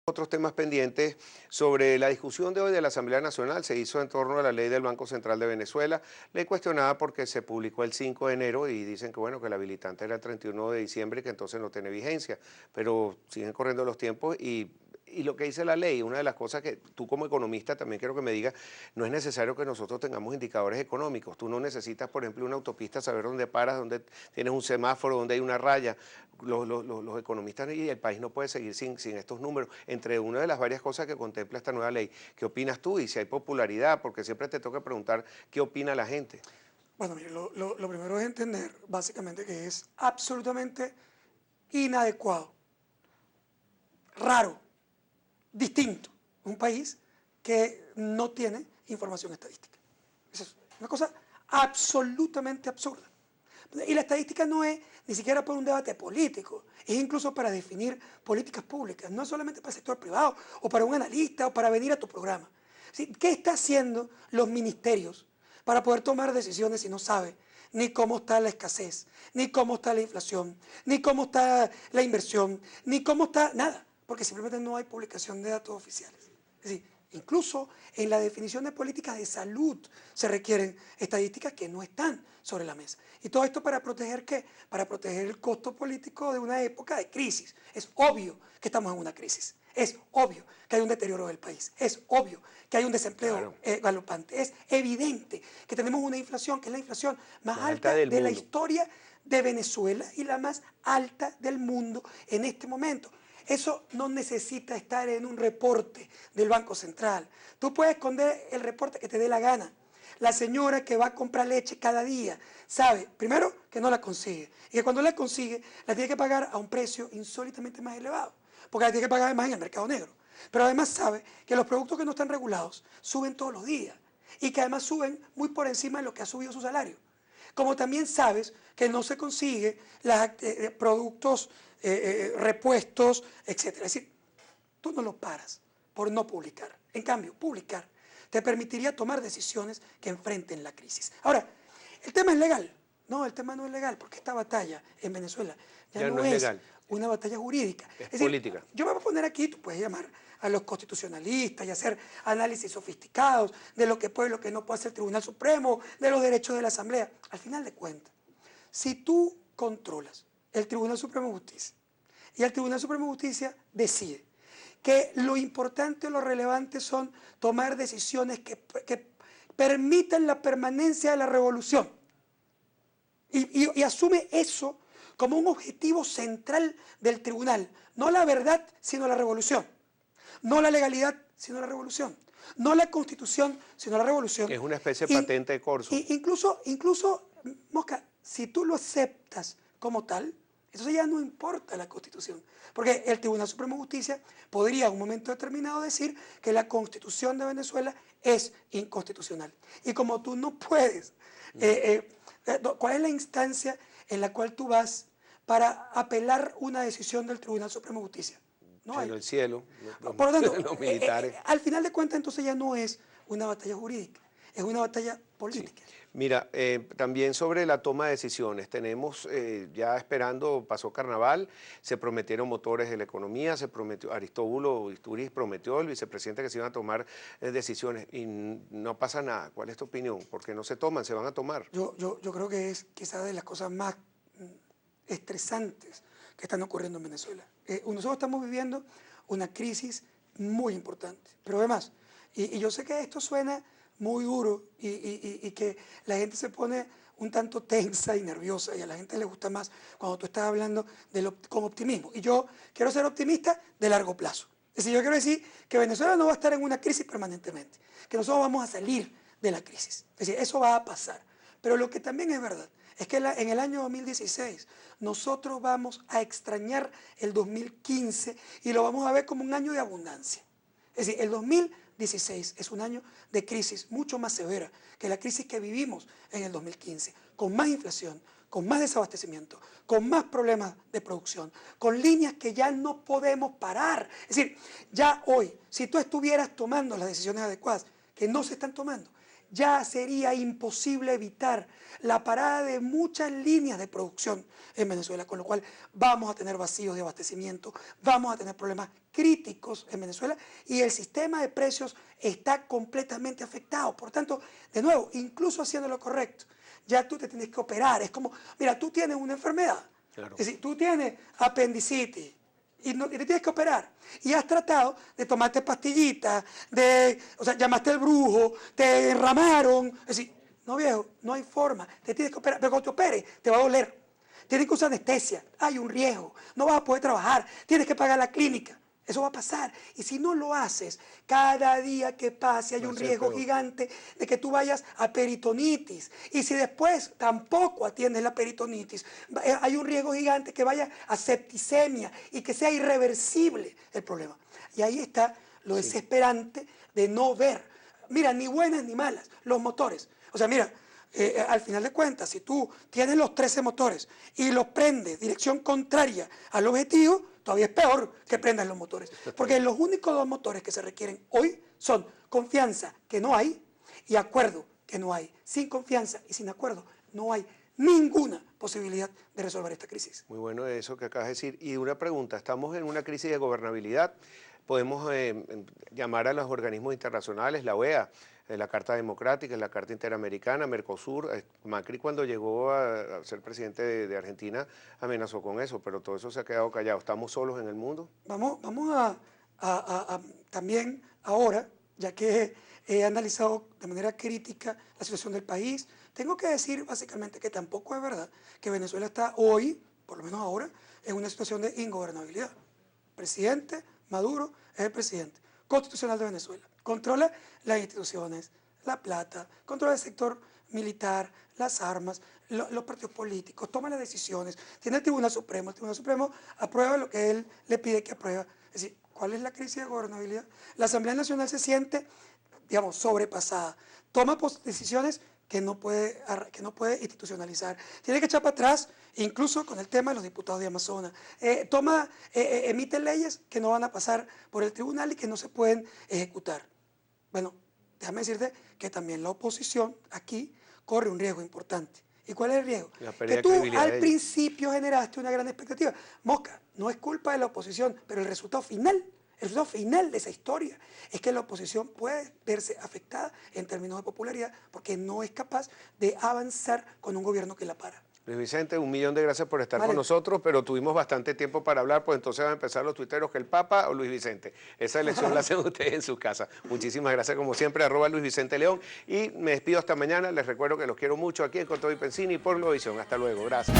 Otros temas pendientes sobre la discusión de hoy de la Asamblea Nacional se hizo en torno a la ley del Banco Central de Venezuela. Ley cuestionada porque se publicó el 5 de enero y dicen que bueno, que la habilitante era el 31 de diciembre y que entonces no tiene vigencia. Pero siguen corriendo los tiempos y lo que dice la ley, una de las cosas que tú como economista también quiero que me digas, no es necesario que nosotros tengamos indicadores económicos. Tú no necesitas, por ejemplo, una autopista, saber dónde paras, dónde tienes un semáforo, dónde hay una raya. Los economistas y el país no puede seguir sin estos números. Entre una de las varias cosas que contempla esta nueva ley, ¿qué opinas tú? Y si hay popularidad, porque siempre te toca preguntar qué opina la gente. Bueno, mire, lo primero es entender básicamente que es absolutamente inadecuado, raro, distinto, un país que no tiene información estadística. Esa es una cosa absolutamente absurda. Y la estadística no es ni siquiera para un debate político, es incluso para definir políticas públicas, no solamente para el sector privado o para un analista o para venir a tu programa. ¿Sí? ¿Qué están haciendo los ministerios para poder tomar decisiones si no sabe ni cómo está la escasez, ni cómo está la inflación, ni cómo está la inversión, ni cómo está nada? Porque simplemente no hay publicación de datos oficiales. Es decir, incluso en la definición de políticas de salud se requieren estadísticas que no están sobre la mesa. ¿Y todo esto para proteger qué? Para proteger el costo político de una época de crisis. Es obvio que estamos en una crisis. Es obvio que hay un deterioro del país. Es obvio que hay un desempleo galopante. Es evidente que tenemos una inflación, que es la inflación más alta de la historia de Venezuela y la más alta del mundo en este momento. Eso no necesita estar en un reporte del Banco Central. Tú puedes esconder el reporte que te dé la gana. La señora que va a comprar leche cada día sabe, primero, que no la consigue. Y que cuando la consigue, la tiene que pagar a un precio insólitamente más elevado. Porque la tiene que pagar además en el mercado negro. Pero además sabe que los productos que no están regulados suben todos los días. Y que además suben muy por encima de lo que ha subido su salario. Como también sabes que no se consigue los productos, repuestos, etc. Es decir, tú no lo paras por no publicar. En cambio, publicar te permitiría tomar decisiones que enfrenten la crisis. Ahora, ¿el tema es legal? No, el tema no es legal, porque esta batalla en Venezuela ya no es una batalla jurídica. Es decir, política. Yo me voy a poner aquí, tú puedes llamar a los constitucionalistas y hacer análisis sofisticados de lo que puede y lo que no puede hacer el Tribunal Supremo, de los derechos de la Asamblea. Al final de cuentas, si tú controlas el Tribunal Supremo de Justicia y el Tribunal Supremo de Justicia decide que lo importante o lo relevante son tomar decisiones que permitan la permanencia de la revolución y asume eso como un objetivo central del tribunal, no la verdad, sino la revolución, no la legalidad, sino la revolución, no la constitución, sino la revolución. Es una especie de patente de corso. Incluso, Mosca, si tú lo aceptas como tal, entonces ya no importa la Constitución, porque el Tribunal Supremo de Justicia podría en un momento determinado decir que la Constitución de Venezuela es inconstitucional. Y como tú no puedes, ¿cuál es la instancia en la cual tú vas para apelar una decisión del Tribunal Supremo de Justicia? No hay. El cielo, por lo tanto, los militares. Al final de cuentas, entonces ya no es una batalla jurídica, es una batalla política. Sí. Mira, también sobre la toma de decisiones, tenemos ya esperando, pasó Carnaval, se prometieron motores de la economía, se prometió, Aristóbulo Isturiz prometió, el vicepresidente, que se iban a tomar decisiones y no pasa nada. ¿Cuál es tu opinión? ¿Por qué no se toman? ¿Se van a tomar? Yo creo que es quizás de las cosas más estresantes que están ocurriendo en Venezuela. Nosotros estamos viviendo una crisis muy importante, pero además, y yo sé que esto suena muy duro y que la gente se pone un tanto tensa y nerviosa y a la gente le gusta más cuando tú estás hablando con optimismo. Y yo quiero ser optimista de largo plazo. Es decir, yo quiero decir que Venezuela no va a estar en una crisis permanentemente, que nosotros vamos a salir de la crisis. Es decir, eso va a pasar. Pero lo que también es verdad es que en el año 2016 nosotros vamos a extrañar el 2015 y lo vamos a ver como un año de abundancia. Es decir, el 2016 es un año de crisis mucho más severa que la crisis que vivimos en el 2015, con más inflación, con más desabastecimiento, con más problemas de producción, con líneas que ya no podemos parar. Es decir, ya hoy, si tú estuvieras tomando las decisiones adecuadas, que no se están tomando, ya sería imposible evitar la parada de muchas líneas de producción en Venezuela, con lo cual vamos a tener vacíos de abastecimiento, vamos a tener problemas críticos en Venezuela y el sistema de precios está completamente afectado. Por tanto, de nuevo, incluso haciendo lo correcto, ya tú te tienes que operar. Es como, mira, tú tienes una enfermedad, Claro. es decir, tú tienes apendicitis, y te tienes que operar. Y has tratado de tomarte pastillitas, o sea, llamaste al brujo, te enramaron. Es decir, no viejo, no hay forma. Te tienes que operar, pero cuando te operes, te va a doler. Tienes que usar anestesia, hay un riesgo, no vas a poder trabajar, tienes que pagar la clínica. Eso va a pasar. Y si no lo haces, cada día que pase hay un riesgo gigante de que tú vayas a peritonitis. Y si después tampoco atiendes la peritonitis, hay un riesgo gigante que vaya a septicemia y que sea irreversible el problema. Y ahí está lo desesperante de no ver, mira, ni buenas ni malas, los motores. O sea, mira, al final de cuentas, si tú tienes los 13 motores y los prendes dirección contraria al objetivo, todavía es peor que prendas los motores. Porque los únicos dos motores que se requieren hoy son confianza, que no hay, y acuerdo, que no hay. Sin confianza y sin acuerdo no hay ninguna posibilidad de resolver esta crisis. Muy bueno eso que acabas de decir. Y una pregunta, estamos en una crisis de gobernabilidad. Podemos llamar a los organismos internacionales, la OEA, la Carta Democrática, la Carta Interamericana, Mercosur. Macri cuando llegó a ser presidente de Argentina amenazó con eso, pero todo eso se ha quedado callado. ¿Estamos solos en el mundo? Vamos a también ahora, ya que he analizado de manera crítica la situación del país, tengo que decir básicamente que tampoco es verdad que Venezuela está hoy, por lo menos ahora, en una situación de ingobernabilidad. Presidente Maduro es el presidente constitucional de Venezuela. Controla las instituciones, la plata, controla el sector militar, las armas, los partidos políticos, toma las decisiones, tiene el Tribunal Supremo aprueba lo que él le pide que apruebe. Es decir, ¿cuál es la crisis de gobernabilidad? La Asamblea Nacional se siente, digamos, sobrepasada, toma decisiones que no puede institucionalizar. Tiene que echar para atrás, incluso con el tema de los diputados de Amazonas. Emite leyes que no van a pasar por el tribunal y que no se pueden ejecutar. Bueno, déjame decirte que también la oposición aquí corre un riesgo importante. ¿Y cuál es el riesgo? Que tú al principio generaste una gran expectativa. Mosca, no es culpa de la oposición, pero el resultado final de esa historia es que la oposición puede verse afectada en términos de popularidad porque no es capaz de avanzar con un gobierno que la para. Luis Vicente, 1.000.000 de gracias por estar con nosotros, pero tuvimos bastante tiempo para hablar, pues entonces van a empezar los tuiteros, que el Papa o Luis Vicente. Esa elección la hacen ustedes en su casa. Muchísimas gracias, como siempre, @LuisVicenteLeón. Y me despido hasta mañana. Les recuerdo que los quiero mucho aquí en Con Todo y Pensini por Globovisión. Hasta luego. Gracias.